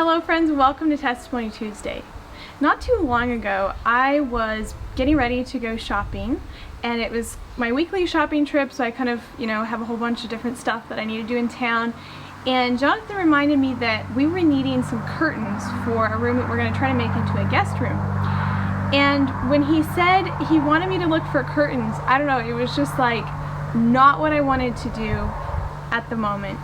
Hello friends, welcome to Testimony Tuesday. Not too long ago, I was getting ready to go shopping, and it was my weekly shopping trip, so I kind of, have a whole bunch of different stuff that I need to do in town. And Jonathan reminded me that we were needing some curtains for a room that we're going to try to make into a guest room. And when he said he wanted me to look for curtains, I don't know, it was just like not what I wanted to do at the moment.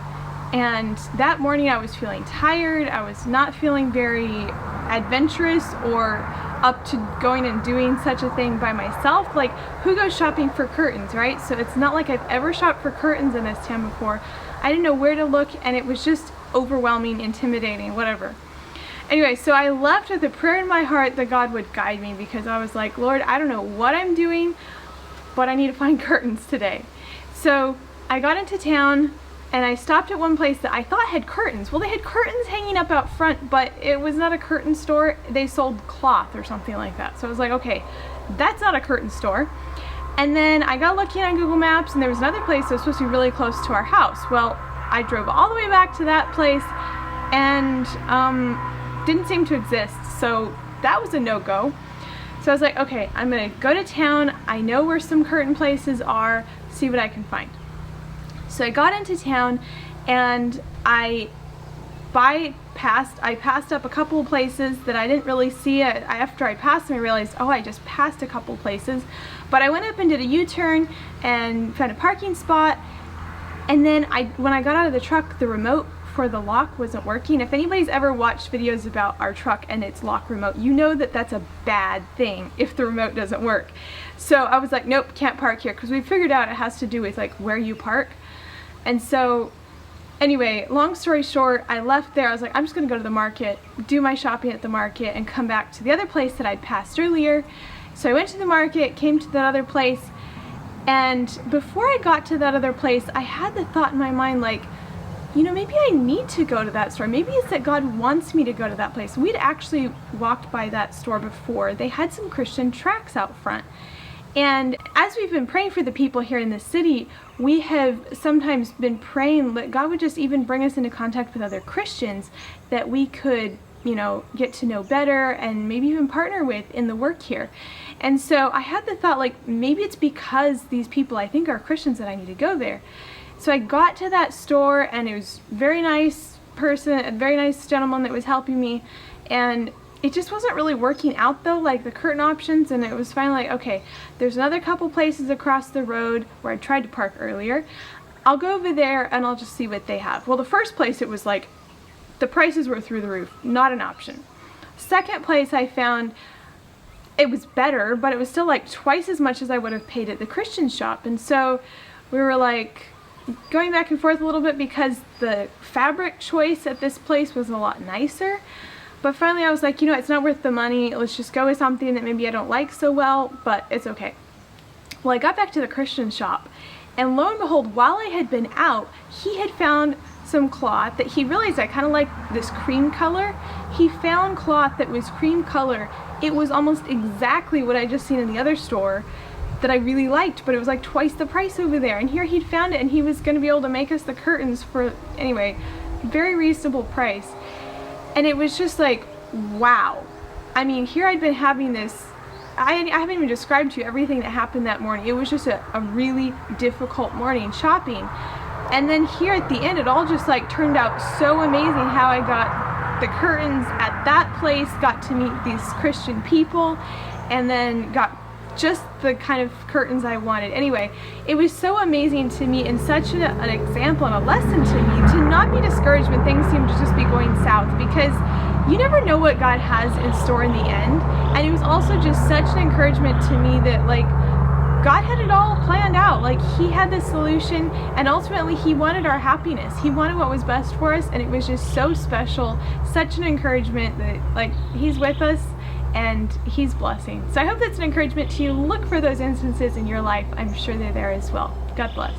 And that morning I was feeling tired, I was not feeling very adventurous or up to going and doing such a thing by myself. Like, who goes shopping for curtains, right? So it's not like I've ever shopped for curtains in this town before. I didn't know where to look, and it was just overwhelming, intimidating, whatever. Anyway, so I left with a prayer in my heart that God would guide me, because I was like, Lord, I don't know what I'm doing, but I need to find curtains today. So I got into town, and I stopped at one place that I thought had curtains. Well, they had curtains hanging up out front, but it was not a curtain store. They sold cloth or something like that. So I was like, okay, that's not a curtain store. And then I got looking on Google Maps, and there was another place that was supposed to be really close to our house. Well, I drove all the way back to that place, and didn't seem to exist. So that was a no-go. So I was like, okay, I'm gonna go to town. I know where some curtain places are, see what I can find. So I got into town, and I passed up a couple of places that I didn't really see. After I passed them, I realized, oh, I just passed a couple places. But I went up and did a U-turn and found a parking spot. And then when I got out of the truck, the remote for the lock wasn't working. If anybody's ever watched videos about our truck and its lock remote, you know that that's a bad thing if the remote doesn't work. So I was like, nope, can't park here, because we figured out it has to do with like where you park. And so anyway, long story short, I left there. I was like, I'm just gonna go to the market, do my shopping at the market, and come back to the other place that I'd passed earlier. So I went to the market, came to that other place, and before I got to that other place, I had the thought in my mind, like, maybe I need to go to that store. Maybe it's that God wants me to go to that place. We'd actually walked by that store before. They had some Christian tracts out front. And as we've been praying for the people here in the city, we have sometimes been praying that God would just even bring us into contact with other Christians that we could, get to know better and maybe even partner with in the work here. And so I had the thought, like, maybe it's because these people I think are Christians that I need to go there. So I got to that store, and it was a very nice person, a very nice gentleman that was helping me, and it just wasn't really working out though, like the curtain options. And it was finally like, okay, there's another couple places across the road where I tried to park earlier. I'll go over there and I'll just see what they have. Well, the first place, it was like the prices were through the roof, not an option. Second place I found, it was better, but it was still like twice as much as I would have paid at the Christian shop. And so we were like going back and forth a little bit, because the fabric choice at this place was a lot nicer. But finally I was like, it's not worth the money. Let's just go with something that maybe I don't like so well, but it's okay. Well, I got back to the Christian shop, and lo and behold, while I had been out, he had found some cloth that he realized I kind of like this cream color. He found cloth that was cream color. It was almost exactly what I just seen in the other store that I really liked, but it was like twice the price over there. And here he'd found it, and he was going to be able to make us the curtains for, anyway, very reasonable price. And it was just like, wow. I mean, here I'd been having this, I haven't even described to you everything that happened that morning. It was just a really difficult morning shopping. And then here at the end, it all just like turned out so amazing how I got the curtains at that place, got to meet these Christian people, and then got just the kind of curtains I wanted. Anyway, it was so amazing to me, and such an example and a lesson to me to not be discouraged when things seem to just be going south, because you never know what God has in store in the end. And it was also just such an encouragement to me that, like, God had it all planned out. Like, he had the solution, and ultimately he wanted our happiness. He wanted what was best for us, and it was just so special, such an encouragement that, like, he's with us and he's blessing. So I hope that's an encouragement to you. Look for those instances in your life. I'm sure they're there as well. God bless.